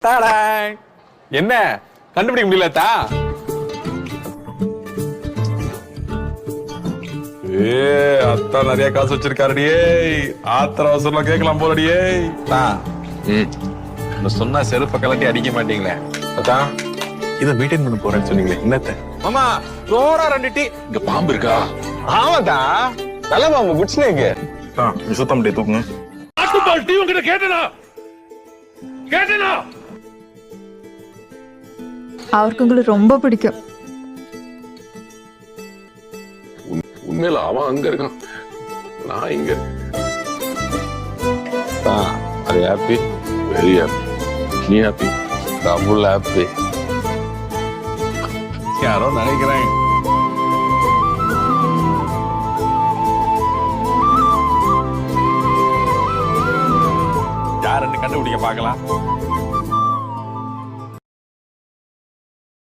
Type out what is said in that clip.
தாடாய். என்ன கண்டுபிடிக்க முடியலத்தா? அத்தா நிறைய காசு வச்சிருக்காருடியே. ஆத்திர அவசரம் கேட்கலாம் போலடியே. சொன்னா செருப்ப கலட்டி அடிக்க மாட்டீங்களே. அதான் இதை மெயின்டைன் பண்ண போறேன்னு சொன்னீங்களே, என்னத்த? மாமா ஜோரா 2 டீ. இங்க பாம்பு இருக்கா? ஆமாதா, நல்ல பாம்பு, குட் ஸ்னேக். சுத்தம் முடிய தூக்குங்க. ஆட்டுப்பால் டீ உங்ககிட்ட கேட்டனா? அவருக்கு உங்களுக்கு ரொம்ப பிடிக்கும். உண்மையில அவன் அங்க இருக்கான், நான் இங்க இருக்கேன். அது ஹாப்பி, வெரி ஹாப்பி. நீ ஹாப்பி? Double happy. யாரோ நினைக்கிறேன். யாருன்னு கண்டுபிடிக்க பார்க்கலாம்.